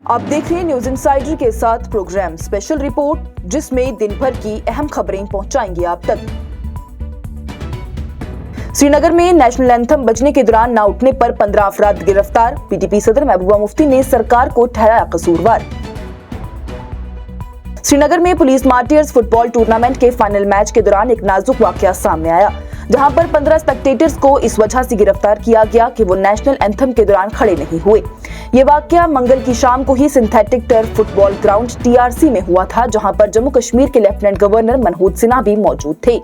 आप देख रहे हैं न्यूज इनसाइडर के साथ प्रोग्राम स्पेशल रिपोर्ट, जिसमें दिन भर की अहम खबरें पहुंचाएंगे आप तक। श्रीनगर में नेशनल एंथम बजने के दौरान न उठने पर 15 अफराद गिरफ्तार। पीटीपी सदर महबूबा मुफ्ती ने सरकार को ठहराया कसूरवार। श्रीनगर में पुलिस मार्टियर्स फुटबॉल टूर्नामेंट के फाइनल मैच के दौरान एक नाजुक वाकया सामने आया, जहां पर 15 स्पेक्टेटर्स को इस वजह से गिरफ्तार किया गया कि वो नेशनल एंथम के दौरान खड़े नहीं हुए। ये वाकया मंगल की शाम को ही synthetic turf football ground TRC में हुआ था, जहां पर जम्मू कश्मीर के लेफ्टिनेंट गवर्नर मनहूद सिन्हा भी मौजूद थे।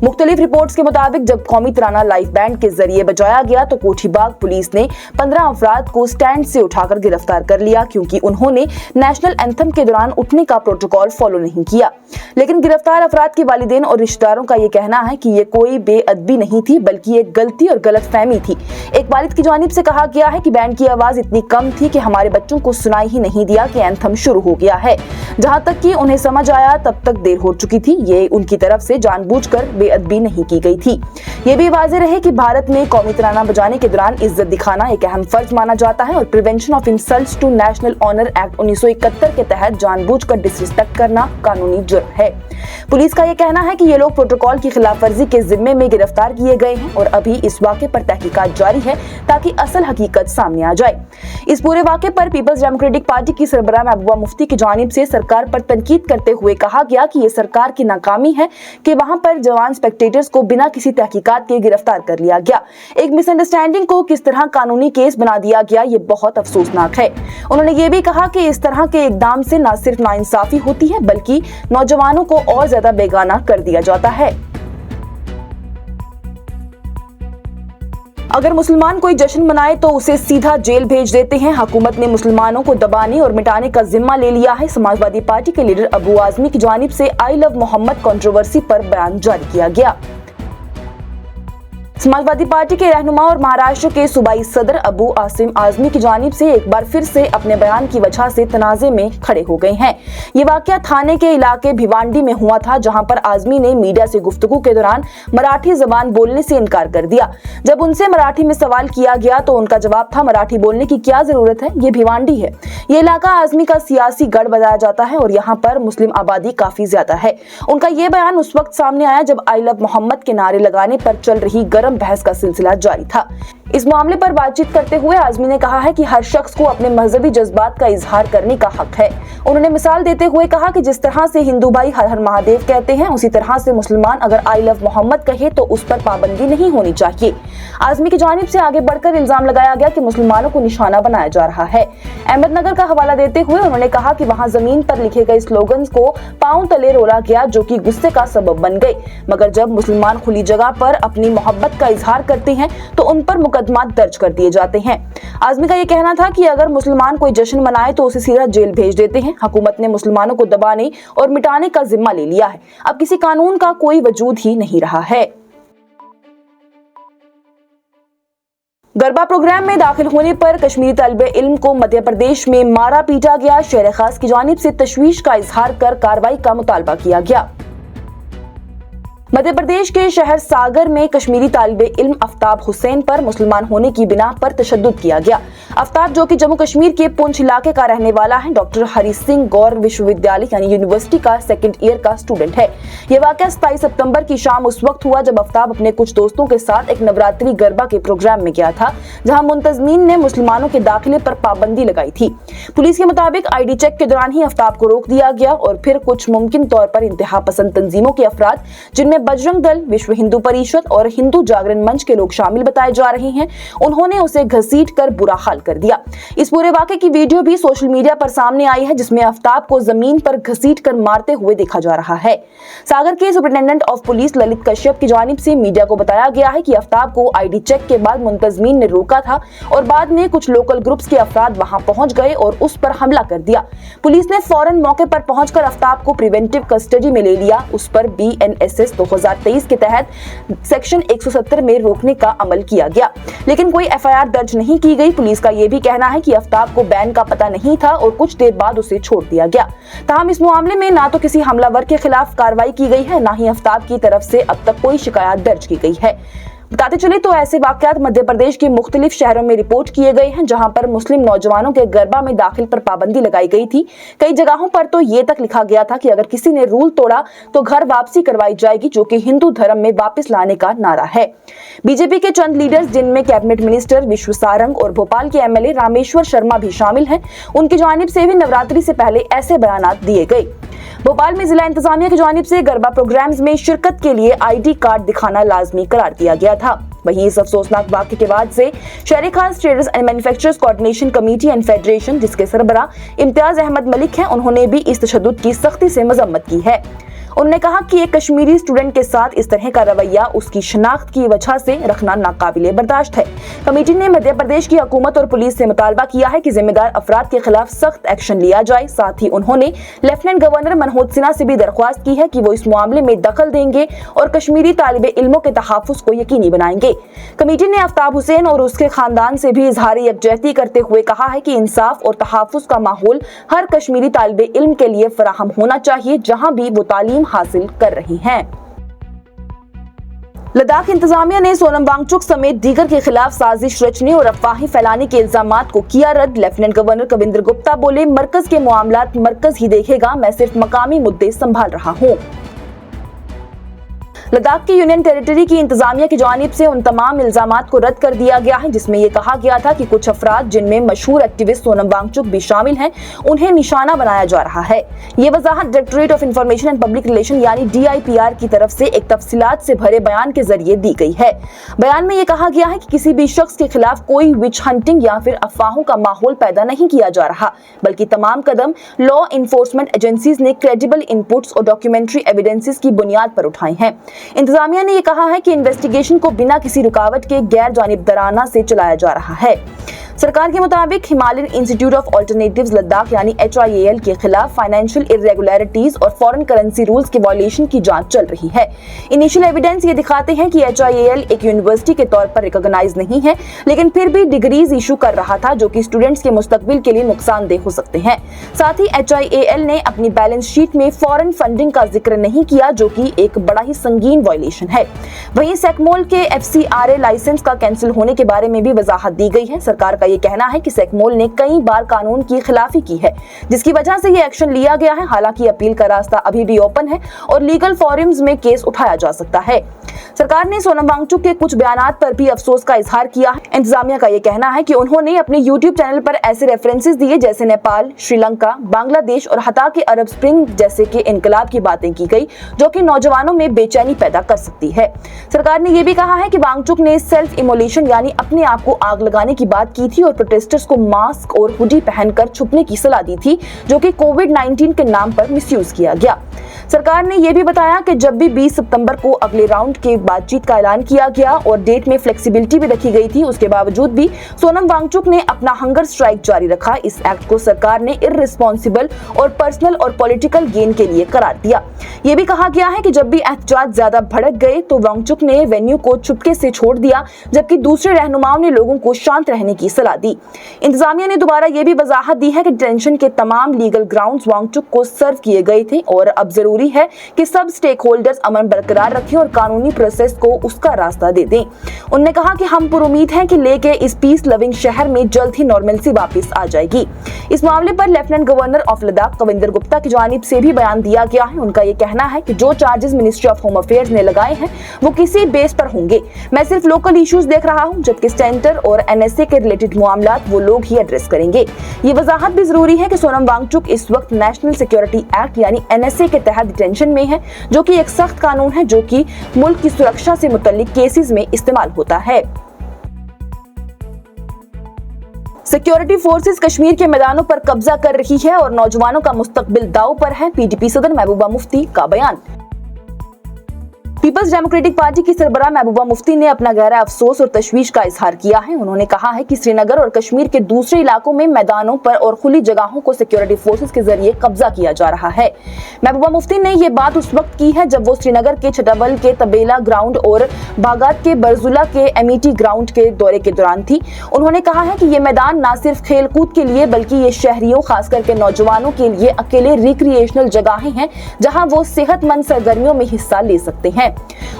मुख्तलिफ रिपोर्ट्स के मुताबिक जब कौमी तराना लाइव बैंड के जरिए बजाया गया तो कोठीबाग पुलिस ने 15 अफराद को स्टैंड से उठाकर गिरफ्तार कर लिया, क्योंकि उन्होंने नेशनल एंथम के दौरान उठने का प्रोटोकॉल फॉलो नहीं किया। लेकिन गिरफ्तार अफराद के वालिदैन और रिश्तेदारों का ये कहना है कि ये कोई बेअदबी नहीं थी, बल्कि एक गलती और गलतफहमी थी। एक वालिद की जानिब से कहा गया है कि बैंड की आवाज इतनी कम थी कि हमारे बच्चों को सुनाई ही नहीं दिया कि एंथम शुरू हो गया है। जहां तक कि उन्हें समझ आया तब तक देर हो चुकी थी। ये उनकी तरफ से जानबूझकर बेअदबी नहीं की गई थी। ये भी वाज़ेह रहे कि भारत में कौमी तराना बजाने के दौरान इज्जत दिखाना एक अहम फर्ज माना जाता है और prevention of insults to national honour act 1971 के तहत जानबूझकर डिसरिस्पेक्ट करना कानूनी जुर्म है। पुलिस का यह कहना है कि ये लोग प्रोटोकॉल की खिलाफवर्जी के जिम्मे में गिरफ्तार किए गए हैं और अभी इस वाक़े पर तहकीकात जारी है ताकि असल हकीकत सामने आ जाए। इस पूरे वाक़े पर पीपल्स डेमोक्रेटिक पार्टी की सरबराह महबूबा मुफ्ती की जानिब से सरकार पर तनकीद करते हुए कहा गया कि ये सरकार की नाकामी है कि वहां पर जवान स्पेक्टेटर्स को बिना किसी तहकीकात के गिरफ्तार कर लिया गया। एक मिसअंडरस्टैंडिंग को किस तरह कानूनी केस बना दिया गया, ये बहुत अफसोसनाक है। उन्होंने ये भी कहा कि इस तरह के इकदाम से न सिर्फ नाइंसाफी होती है, बल्कि नौजवानों को और ज्यादा बेगाना कर दिया जाता है। अगर मुसलमान कोई जश्न मनाए तो उसे सीधा जेल भेज देते हैं। हुकूमत ने मुसलमानों को दबाने और मिटाने का जिम्मा ले लिया है। समाजवादी पार्टी के लीडर अबू आजमी की जानिब से आई लव मोहम्मद कंट्रोवर्सी पर बयान जारी किया गया। समाजवादी पार्टी के रहनुमा और महाराष्ट्र के सूबाई सदर अबू आसिम आजमी की जानिब से एक बार फिर से अपने बयान की वजह से तनाज़े में खड़े हो गए हैं। ये वाकया थाने के इलाके भिवांडी में हुआ था, जहां पर आजमी ने मीडिया से गुफ्तगू के दौरान मराठी जबान बोलने से इनकार कर दिया। जब उनसे मराठी में सवाल किया गया तो उनका जवाब था, मराठी बोलने की क्या जरूरत है, ये भिवांडी है। ये इलाका आजमी का सियासी गढ़ बताया जाता है और यहाँ पर मुस्लिम आबादी काफी ज्यादा है। उनका ये बयान उस वक्त सामने आया जब आई लव मोहम्मद के नारे लगाने पर चल रही गर्म बहस का सिलसिला जारी था। इस मामले पर बातचीत करते हुए आजमी ने कहा है कि हर शख्स को अपने मजहबी जज्बात का इजहार करने का हक है। उन्होंने मिसाल देते हुए कहा कि जिस तरह से हिंदू भाई हर हर महादेव कहते हैं, उसी तरह से मुसलमान अगर आई लव मोहम्मद कहे तो उस पर पाबंदी नहीं होनी चाहिए। आजमी की जानिब से आगे बढ़कर इल्जाम लगाया गया कि मुसलमानों को निशाना बनाया जा रहा है। अहमदनगर का हवाला देते हुए उन्होंने कहा कि वहां जमीन पर लिखे गए स्लोगन को पांव तले रोला गया, जो कि गुस्से का सबब बन गए। मगर जब मुसलमान खुली जगह पर अपनी मोहब्बत का इजहार करते हैं तो उन पर मुकदमा दर्ज कर दिए जाते हैं। आजमी का यह कहना था कि अगर मुसलमान कोई जश्न मनाए तो उसे सीधा जेल भेज देते हैं। हुकूमत ने मुसलमानों को दबाने और मिटाने का जिम्मा ले लिया है। अब किसी कानून का कोई वजूद ही नहीं रहा है। गरबा प्रोग्राम में दाखिल होने पर कश्मीरी तालिबे इल्म को मध्य प्रदेश में मारा पीटा गया। शहर खास की जानिब से तशवीश का इजहार कर कार्रवाई का मुतालबा किया गया। मध्य प्रदेश के शहर सागर में कश्मीरी तालिबे इल्म आफ्ताब हुसैन पर मुसलमान होने की बिना पर तशद्दुद किया गया। आफ्ताब, जो कि जम्मू कश्मीर के पुंछ इलाके का रहने वाला है, डॉक्टर हरि सिंह गौर विश्वविद्यालय यानी यूनिवर्सिटी का सेकंड ईयर का स्टूडेंट है। यह वाकया 27 सितंबर की शाम उस वक्त हुआ जब आफ्ताब अपने कुछ दोस्तों के साथ एक नवरात्रि गरबा के प्रोग्राम में गया था, जहां मुंतजमीन ने मुसलमानों के दाखिले पर पाबंदी लगाई थी। पुलिस के मुताबिक ID चेक के दौरान ही आफ्ताब को रोक दिया गया और फिर कुछ मुमकिन तौर पर इंतहा पसंद तंजीमों के अफराद, जिनमें बजरंग दल, विश्व हिंदू परिषद और हिंदू जागरण मंच के लोग शामिल बताए जा रहे हैं, उन्होंने उसे घसीट कर बुरा हाल कर दिया। इस पूरे वाकये की वीडियो भी सोशल मीडिया पर सामने आई है, जिसमें आफ्ताब को जमीन पर घसीट कर मारते हुए देखा जा रहा है। सागर के superintendent of police Lalit Kashyap की जानिब से मीडिया को बताया गया है कि आफ्ताब को ID चेक के बाद मुंतजमीन ने रोका था और बाद में कुछ लोकल ग्रुप्स के अफराद वहां पहुंच गए और उस पर हमला कर दिया। पुलिस ने फौरन मौके पर पहुंचकर आफ्ताब को प्रिवेंटिव कस्टडी में ले लिया। उस पर BNSS 2023 के तहत सेक्शन 170 में रोकने का अमल किया गया, लेकिन कोई FIR दर्ज नहीं की गई। पुलिस का यह भी कहना है कि आफ्ताब को बैन का पता नहीं था और कुछ देर बाद उसे छोड़ दिया गया। ताहम इस मामले में ना तो किसी हमलावर के खिलाफ कार्रवाई की गई है, ना ही आफ्ताब की तरफ से अब तक कोई शिकायत दर्ज की गई है। बताते चले तो ऐसे वाकयात मध्य प्रदेश के मुख्तलिफ शहरों में रिपोर्ट किए गए हैं, जहां पर मुस्लिम नौजवानों के गरबा में दाखिल पर पाबंदी लगाई गई थी। कई जगहों पर तो ये तक लिखा गया था कि अगर किसी ने रूल तोड़ा तो घर वापसी करवाई जाएगी, जो कि हिंदू धर्म में वापस लाने का नारा है। बीजेपी के चंद लीडर्स, जिनमें कैबिनेट मिनिस्टर विश्व सारंग और भोपाल के एमएलए रामेश्वर शर्मा भी शामिल हैं, उनकी जानिब से भी नवरात्रि से पहले ऐसे बयानात दिए गए। भोपाल में जिला इंतजामिया की जानिब से गरबा प्रोग्राम्स में शिरकत के लिए आईडी कार्ड दिखाना लाजमी करार दिया गया था। वहीं इस अफसोसनाक वाकये के बाद से शहरी खास traders and manufacturers coordination committee and federation, जिसके सरबराह इम्तियाज अहमद मलिक हैं, उन्होंने भी इस तशद्दुद की सख्ती से मजम्मत की है। उन्होंने कहा कि एक कश्मीरी स्टूडेंट के साथ इस तरह का रवैया उसकी शनाख्त की वजह से रखना नाकाबिले बर्दाश्त है। कमेटी ने मध्य प्रदेश की हुकूमत और पुलिस से मुतालबा किया है कि जिम्मेदार अफराद के खिलाफ सख्त एक्शन लिया जाए। साथ ही उन्होंने लेफ्टिनेंट गवर्नर मनोज सिन्हा से भी दरख्वास्त की है कि वो इस मामले में दखल देंगे और कश्मीरी तालिबे इल्मों के तहफ़्फ़ुज़ को यकीनी बनाएंगे। कमेटी ने आफ्ताब हुसैन और उसके खानदान से भी इजहार यकजहती करते हुए कहा है कि इंसाफ और तहफ़्फ़ुज़ का माहौल हर कश्मीरी तालिबे इल्म के लिए फराहम होना चाहिए, जहां भी वो तालीम हासिल कर रही हैं। लद्दाख इंतजामिया ने सोनम वांगचुक समेत दीगर के खिलाफ साजिश रचने और अफवाहें फैलाने के इल्जामात को किया रद्द। लेफ्टिनेंट गवर्नर कविंद्र गुप्ता बोले, मरकज के मामलात मरकज ही देखेगा, मैं सिर्फ मकामी मुद्दे संभाल रहा हूँ। लद्दाख की यूनियन टेरिटरी की इंतजामिया की जानिब से उन तमाम इल्जामात को रद्द कर दिया गया है, जिसमें यह कहा गया था कि कुछ अफराद, जिनमें मशहूर एक्टिविस्ट सोनम वांगचुक भी शामिल हैं, उन्हें निशाना बनाया जा रहा है। ये वजाहत directorate of information and public relation यानी DIPR की तरफ से एक तफसीलात से भरे बयान के जरिए दी गई है। बयान में यह कहा गया है कि किसी भी शख्स के खिलाफ कोई विच हंटिंग या फिर अफवाहों का माहौल पैदा नहीं किया जा रहा, बल्कि तमाम कदम लॉ इन्फोर्समेंट एजेंसीज ने क्रेडिबल इनपुट्स और डॉक्यूमेंट्री एविडेंसेस की बुनियाद पर उठाई हैं। इंतजामिया ने यह कहा है कि इन्वेस्टिगेशन को बिना किसी रुकावट के गैर जानिबदाराना से चलाया जा रहा है। सरकार के मुताबिक Himalayan institute of alternatives Ladakh यानी HIAL के खिलाफ फाइनेंशियल इरेगुलरिटीज और फॉरेन करेंसी रूल्स के वायलेशन की जांच चल रही है। इनिशियल एविडेंस ये दिखाते हैं कि HIAL एक यूनिवर्सिटी के तौर पर रिकॉग्नाइज नहीं है, लेकिन फिर भी डिग्रीज इशू कर रहा था, जो कि स्टूडेंट्स के मुस्तकबिल के लिए नुकसानदेह हो सकते हैं। साथ ही HIAL ने अपनी बैलेंस शीट में फॉरेन फंडिंग का जिक्र नहीं किया, जो कि एक बड़ा ही संगीन वायलेशन है। वहीं सेकमोल के FCRA लाइसेंस का कैंसिल होने के बारे में भी वजाहत दी गई है। सरकार ये कहना है कि सेकमोल ने कई बार कानून की खिलाफी की है, जिसकी वजह से ये एक्शन लिया गया है। हालांकि अपील का रास्ता अभी भी ओपन है और लीगल फोरम्स में केस उठाया जा सकता है। सरकार ने सोनम वांगचुक के कुछ बयानात पर भी अफसोस का इजहार किया है। इंतजामिया का ये कहना है कि उन्होंने अपने YouTube चैनल पर ऐसे रेफरेंसेस दिए जैसे नेपाल, श्रीलंका, बांग्लादेश और हता के अरब स्प्रिंग जैसे कि इनकलाब की बातें की गई, जो कि नौजवानों में बेचैनी पैदा कर सकती है। सरकार ने यह भी कहा है कि वांगचुक ने सेल्फ इमोलेशन यानी अपने आप को आग लगाने की बात की थी और प्रोटेस्टर्स को मास्क और हुडी पहनकर छुपने की सलाह दी थी, जो कि कोविड-19 के नाम पर मिसयूज किया गया। सरकार ने यह भी बताया कि जब भी 20 सितंबर को अगले राउंड के बातचीत का ऐलान किया गया और डेट में फ्लेक्सिबिलिटी भी रखी गई थी, उसके बावजूद भी सोनम वांगचुक ने अपना हंगर स्ट्राइक जारी रखा। इस एक्ट को सरकार ने इररिस्पॉन्सिबल और पर्सनल और पॉलिटिकल गेन के लिए करार दिया। यह भी कहा गया है कि जब भी एहतजाज ज्यादा भड़क गए तो वांगचुक ने वेन्यू को चुपके से छोड़ दिया, जबकि दूसरे रहनुमाओं ने लोगों को शांत रहने की सलाह दी। इंतजामिया ने दोबारा यह भी वजाहत दी है कि डिटेंशन के तमाम लीगल ग्राउंड्स वांगचुक को सर्व किए गए थे और अब जरूरी है कि सब स्टेक होल्डर्स अमन बरकरार रखें और कानूनी प्रोसेस को उसका रास्ता दे दें। उन्होंने कहा कि हम पुरुमीद हैं कि लेके इस पीस लविंग शहर में जल्द ही नॉर्मलसी वापस आ जाएगी। इस मामले पर lieutenant governor of Ladakh Kavinder Gupta की जानिब से भी बयान दिया गया है। उनका ये कहना है कि जो charges ministry of home affairs ने लगाए हैं वो किसी बेस पर होंगे। मैं सिर्फ लोकल इश्यूज देख रहा हूं, जबकि सेंटर और NSA के रिलेटेड मामलात वो लोग ही एड्रेस करेंगे। ये वजाहत भी जरूरी है कि सोनम वांगचुक इस वक्त नेशनल सिक्योरिटी एक्ट यानी NSA के तहत डिटेंशन में है, जो कि एक सख्त कानून है जो कि मुल्क की सुरक्षा से मुतल्लिक केसेस में इस्तेमाल होता है। सिक्योरिटी फोर्सेस कश्मीर के मैदानों पर कब्जा कर रही है और नौजवानों का मुस्तकबिल दांव पर है। PDP सदर महबूबा मुफ्ती का बयान। पीपल्स डेमोक्रेटिक पार्टी की सरबराह महबूबा मुफ्ती ने अपना गहरा अफसोस और तशवीश का इजहार किया है। उन्होंने कहा है कि श्रीनगर और कश्मीर के दूसरे इलाकों में मैदानों पर और खुली जगहों को सिक्योरिटी फोर्सेस के जरिए कब्जा किया जा रहा है। महबूबा मुफ्ती ने ये बात उस वक्त की है जब वो श्रीनगर के छटाबल के तबेला ग्राउंड और बागात के बरजुला के MET ग्राउंड के दौरे के दौरान थी। उन्होंने कहा है कि ये मैदान न सिर्फ खेल कूद के लिए बल्कि ये शहरियों खास करके नौजवानों के लिए अकेले रिक्रिएशनल जगहें हैं जहाँ वो सेहतमंद सरगर्मियों में हिस्सा ले सकते हैं। हैं।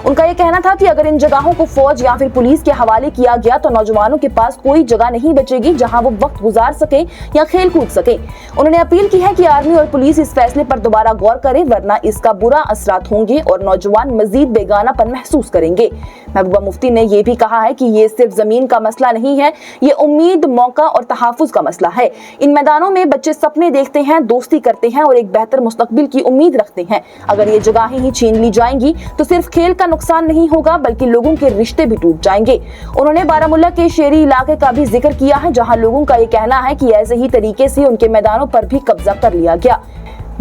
उनका ये कहना था कि अगर इन जगहों को फौज या फिर पुलिस के हवाले किया गया तो नौजवानों के पास कोई जगह नहीं बचेगी जहां वो वक्त गुजार सके या खेल कूद सके। उन्होंने अपील की है कि आर्मी और पुलिस इस फैसले पर दोबारा गौर करे, वरना इसका बुरा असरात होंगे और नौजवान मजीद बेगानापन महसूस करेंगे। महबूबा मुफ्ती ने यह भी कहा है कि ये सिर्फ जमीन का मसला नहीं है, ये उम्मीद, मौका और तहफ्फुज का मसला है। इन मैदानों में बच्चे सपने देखते हैं, दोस्ती करते हैं और एक बेहतर मुस्तकबिल की उम्मीद रखते हैं। अगर ये जगहें ही छीन ली जाएंगी तो सिर्फ खेल का नुकसान नहीं होगा बल्कि लोगों के रिश्ते भी टूट जाएंगे। उन्होंने बारामूला के शेरी इलाके का भी जिक्र किया है, जहां लोगों का ये कहना है कि ऐसे ही तरीके से उनके मैदानों पर भी कब्जा कर लिया गया।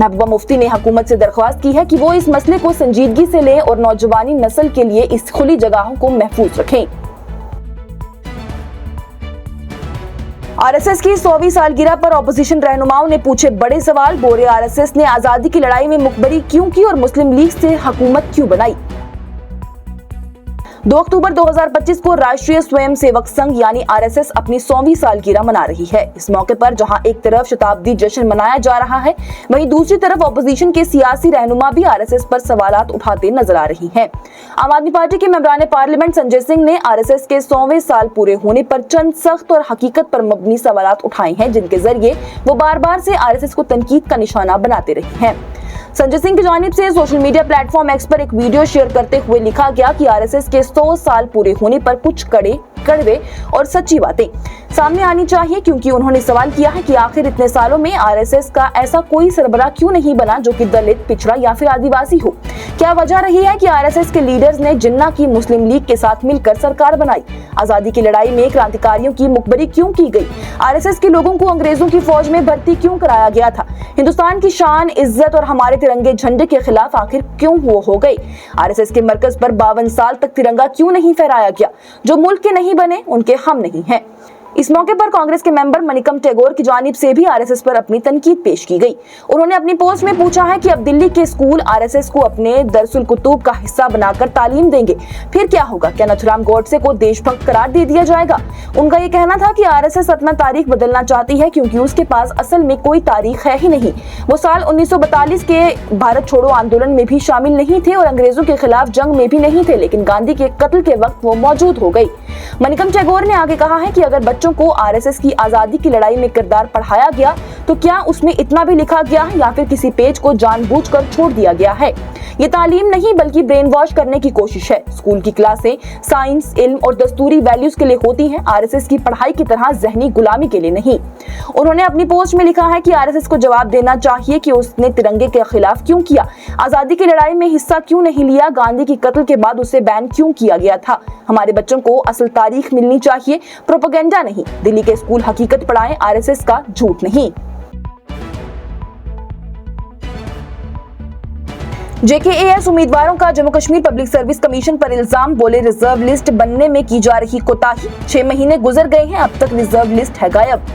महबूबा मुफ्ती ने हुकूमत से दरख्वास्त की है कि वो इस मसले को संजीदगी से लें और नौजवानी नस्ल के लिए इस खुली जगहों को महफूज रखें। आरएसएस की 100वीं सालगिरह पर ऑपोजिशन रहनुमाओं ने पूछे बड़े सवाल। बोले आरएसएस ने आजादी की लड़ाई में मुखबरी क्यों की और मुस्लिम लीग से हुकूमत क्यों बनाई। 2 अक्टूबर 2025 को राष्ट्रीय स्वयंसेवक संघ यानी आरएसएस अपनी 100वीं सालगिरह मना रही है। इस मौके पर जहां एक तरफ शताब्दी जश्न मनाया जा रहा है, वहीं दूसरी तरफ ऑपोजिशन के सियासी रहनुमा भी आरएसएस पर सवालात उठाते नजर आ रही हैं। आम आदमी पार्टी के मेंबरान पार्लियामेंट संजय सिंह ने आरएसएस के 100वें साल पूरे होने पर चंद सख्त और हकीकत पर मबनी सवालात उठाए हैं, जिनके जरिए वो बार-बार से आरएसएस को तनकीद का निशाना बनाते रहे हैं। संजय सिंह की जानिब से सोशल मीडिया प्लेटफॉर्म एक्स पर एक वीडियो शेयर करते हुए लिखा गया कि आरएसएस के 100 साल पूरे होने पर कुछ कड़वे और सच्ची बातें सामने आनी चाहिए, क्योंकि उन्होंने सवाल किया है कि आखिर इतने सालों में आरएसएस का ऐसा कोई सरबराह क्यों नहीं बना जो कि दलित, पिछड़ा या फिर आदिवासी हो। क्या वजह रही है कि आरएसएस के लीडर्स ने जिन्ना की मुस्लिम लीग के साथ मिलकर सरकार बनाई। आजादी की लड़ाई में क्रांतिकारियों की मुखबरी क्यों की गई। आरएसएस के लोगों को अंग्रेजों की फौज में भर्ती क्यों कराया गया था। हिंदुस्तान की शान, इज्जत और हमारे तिरंगे झंडे के खिलाफ आखिर क्यों वो हो गई। आरएसएस के मरकज पर 52 साल तक तिरंगा क्यों नहीं फहराया गया। जो मुल्क के नहीं बने उनके हम नहीं हैं। इस मौके पर कांग्रेस के मेंबर मनिकम टैगोर की जानिब से भी आरएसएस पर अपनी तनकीद पेश की गई। उन्होंने अपनी पोस्ट में पूछा है कि अब दिल्ली के स्कूल आरएसएस को अपने दरसुल कुतुब का हिस्सा बनाकर तालीम देंगे, फिर क्या होगा। क्या नथुराम गोडसे को देशभक्त करार दे दिया जाएगा। उनका ये कहना था कि आरएसएस अपना तारीख बदलना चाहती है, क्योंकि उसके पास असल में कोई तारीख है ही नहीं। वो साल 1942 के भारत छोड़ो आंदोलन में भी शामिल नहीं थे और अंग्रेजों के खिलाफ जंग में भी नहीं थे, लेकिन गांधी के कत्ल के वक्त वो मौजूद हो गई। मनिकम टैगोर ने आगे कहा है कि अगर बच्चों को आरएसएस की आजादी की लड़ाई में किरदार पढ़ाया गया तो क्या उसमें इतना भी लिखा गया या फिर किसी पेज को जानबूझकर छोड़ दिया गया है। ये तालीम नहीं बल्कि ब्रेन वॉश करने की कोशिश है। स्कूल की क्लासें साइंस, इल्म और दस्तूरी वैल्यूज के लिए होती हैं, आरएसएस की पढ़ाई की तरह जहनी गुलामी के लिए नहीं। उन्होंने अपनी पोस्ट में लिखा है कि आरएसएस को जवाब देना चाहिए कि उसने तिरंगे के खिलाफ क्यों किया, आजादी की लड़ाई में हिस्सा क्यों नहीं लिया, गांधी की कत्ल के बाद उसे बैन क्यों किया गया था। हमारे बच्चों को असल तारीख मिलनी चाहिए, प्रोपेगेंडा नहीं। दिल्ली के स्कूल हकीकत पढ़ाएं, आरएसएस का झूठ नहीं। जेकेएएस उम्मीदवारों का Jammu Kashmir public service commission पर इल्जाम। बोले रिजर्व लिस्ट बनने में की जा रही कोताही, 6 महीने गुजर गए हैं, अब तक रिजर्व लिस्ट है गायब।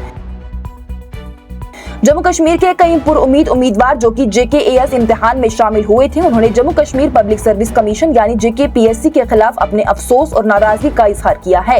जम्मू कश्मीर के कई पुरउम्मीद उम्मीदवार जो कि जेकेएएस इम्तिहान में शामिल हुए थे, उन्होंने Jammu Kashmir public service commission यानी जेकेपीएससी के खिलाफ अपने अफसोस और नाराजगी का इजहार किया है।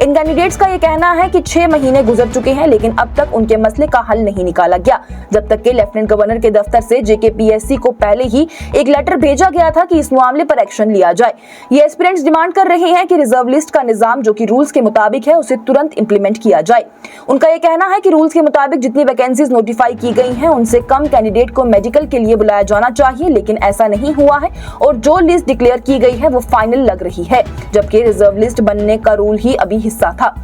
इन कैंडिडेट्स का ये कहना है कि 6 महीने गुजर चुके हैं, लेकिन अब तक उनके मसले का हल नहीं निकाला गया, जब तक कि लेफ्टिनेंट गवर्नर के दफ्तर से जेकेपीएससी को पहले ही एक लेटर भेजा गया था कि इस मामले पर एक्शन लिया जाए। ये एस्पिरेंट्स डिमांड कर रहे हैं कि रिजर्व लिस्ट का निजाम जो कि रूल्स के मुताबिक है उसे तुरंत इंप्लीमेंट किया जाए। उनका ये कहना है कि रूल्स के मुताबिक जितनी वैकेंसीज नोटिफाई की गई हैं, उनसे कम कैंडिडेट को मेडिकल के लिए बुलाया जाना चाहिए, लेकिन ऐसा नहीं हुआ है और जो लिस्ट डिक्लेयर की गई है वो फाइनल लग रही है, जबकि रिजर्व लिस्ट बनने का रूल ही अभी हिस्सा था।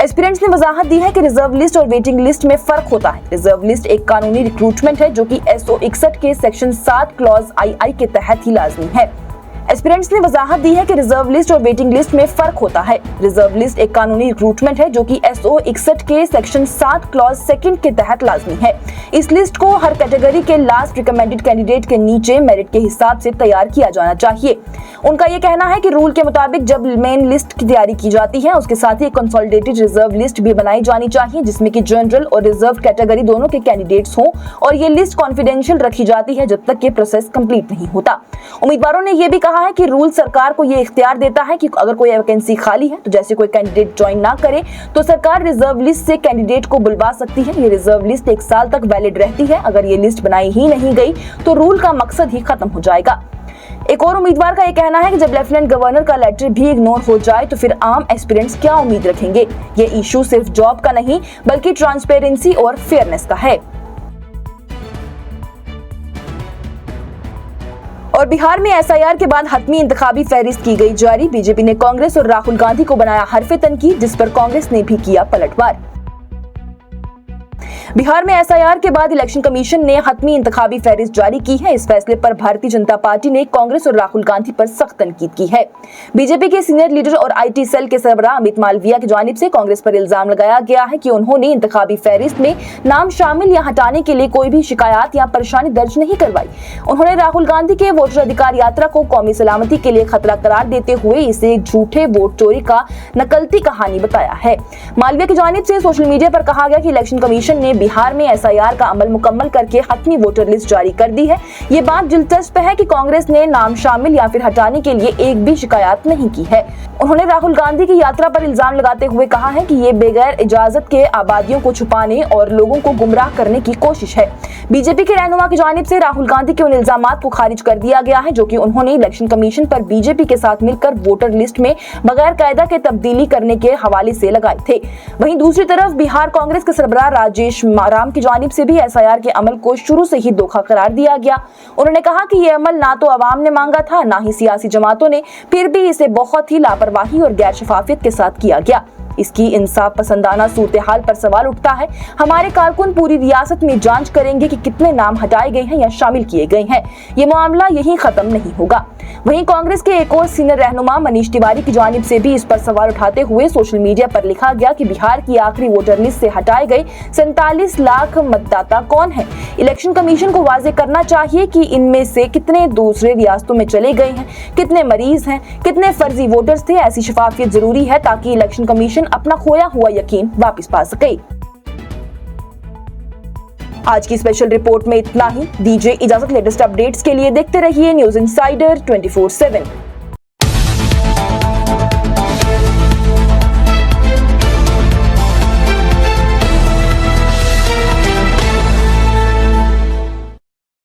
एस्पिरेंट्स ने वजाहत दी है कि रिजर्व लिस्ट और वेटिंग लिस्ट में फर्क होता है। रिजर्व लिस्ट एक कानूनी रिक्रूटमेंट है जो कि SO 61 के सेक्शन 7 क्लॉज II के तहत ही लाजमी है। एस्पिरेंट्स ने वजाहत दी है कि रिजर्व लिस्ट और वेटिंग लिस्ट में फर्क होता है। रिजर्व लिस्ट एक कानूनी रिक्रूटमेंट है जो कि SO 61 के सेक्शन 7 क्लॉज 2 के तहत लाजमी है। इस लिस्ट को हर कैटेगरी के लास्ट रिकमेंडेड कैंडिडेट के नीचे मेरिट के हिसाब से तैयार किया जाना चाहिए। उनका यह कहना है कि रूल के मुताबिक जब मेन लिस्ट की तैयारी की जाती है, उसके साथ ही एक कंसोलिडेटेड रिजर्व लिस्ट भी बनाई जानी चाहिए, जिसमें कि जनरल और रिजर्व कैटेगरी दोनों के कैंडिडेट्स हों, और ये लिस्ट कॉन्फिडेंशियल रखी जाती है जब तक ये प्रोसेस कंप्लीट नहीं होता। उम्मीदवारों ने यह भी कहा है कि रूल सरकार को ये इख्तियार देता है कि अगर कोई वैकेंसी खाली है तो जैसे कोई कैंडिडेट ज्वाइन ना करे तो सरकार रिजर्व लिस्ट से कैंडिडेट को बुलवा सकती है। ये रिजर्व लिस्ट 1 साल तक वैलिड रहती है। अगर ये लिस्ट बनाई ही नहीं गई तो रूल का मकसद ही खत्म हो जाएगा। एक और उम्मीदवार का ये कहना है कि जब लेफ्टिनेंट गवर्नर का लेटर भी इग्नोर हो जाए तो फिर आम एस्पिरेंट्स क्या उम्मीद रखेंगे। ये इशू सिर्फ जॉब का नहीं बल्कि ट्रांसपेरेंसी और फेयरनेस का है। और बिहार में एसआईआर के बाद हतमी इंतखाबी फहरिस्त की गई जारी। बीजेपी ने कांग्रेस और राहुल गांधी को बनाया हरफे तनकीद, जिस पर कांग्रेस ने भी किया पलटवार। बिहार में एसआईआर के बाद इलेक्शन कमीशन ने हतमी इंतखाबी फहरिस्त जारी की है। इस फैसले पर भारतीय जनता पार्टी ने कांग्रेस और राहुल गांधी पर सख्त तनकीद की है। बीजेपी के सीनियर लीडर और आईटी सेल के सरबराह अमित मालविया की जानिब से कांग्रेस पर इल्जाम लगाया गया है कि उन्होंने इंतखाबी फहरिस्त में नाम शामिल या हटाने के लिए कोई भी शिकायत या परेशानी दर्ज नहीं करवाई। उन्होंने राहुल गांधी के वोटर अधिकार यात्रा को कौमी सलामती के लिए खतरा करार देते हुए इसे झूठे वोट चोरी का नकलती कहानी बताया है। मालविया की जानिब से सोशल मीडिया पर कहा गया कि इलेक्शन कमीशन ने बिहार में एसआईआर का अमल मुकम्मल करके हतमी वोटर लिस्ट जारी कर दी है। ये बात दिलचस्प है कि कांग्रेस ने नाम शामिल या फिर हटाने के लिए एक भी शिकायत नहीं की है। उन्होंने राहुल गांधी की यात्रा पर इल्जाम लगाते हुए कहा है कि ये बगैर इजाजत के आबादियों को छुपाने और लोगों को गुमराह करने की कोशिश है। बीजेपी के रहनुमा की जानिब से राहुल गांधी के उन इल्जामात को खारिज कर दिया गया है जो कि उन्होंने इलेक्शन कमीशन पर बीजेपी के साथ मिलकर वोटर लिस्ट में बगैर कायदा के तब्दीली करने के हवाले से लगाए थे। वहीं दूसरी तरफ बिहार कांग्रेस के सरबराह राजेश राम की जानिब से भी एसआईआर के अमल को शुरू से ही धोखा करार दिया गया। उन्होंने कहा कि यह अमल ना तो अवाम ने मांगा था ना ही सियासी जमातों ने, फिर भी इसे बहुत ही लापरवाही और गैर शफाफियत के साथ किया गया। इसकी इंसाफ पसंदाना सूरत हाल पर सवाल उठता है। हमारे कारकुन पूरी रियासत में जांच करेंगे कि कितने नाम हटाए गए हैं या शामिल किए गए हैं। ये मामला यहीं खत्म नहीं होगा। वहीं कांग्रेस के एक और सीनियर रहनुमा मनीष तिवारी की जानिब से भी इस पर सवाल उठाते हुए सोशल मीडिया पर लिखा गया कि बिहार की आखिरी वोटर लिस्ट से हटाए गए 47 लाख मतदाता कौन है। इलेक्शन कमीशन को वाजे करना चाहिए कि इनमें से कितने दूसरे रियासतों में चले गए हैं, कितने मरीज हैं, कितने फर्जी वोटर्स थे। ऐसी शफाफियत जरूरी है ताकि इलेक्शन कमीशन अपना खोया हुआ यकीन वापस पा सके। आज की स्पेशल रिपोर्ट में इतना ही। दीजिए इजाजत। लेटेस्ट अपडेट्स के लिए देखते रहिए न्यूज़ इनसाइडर 24/7।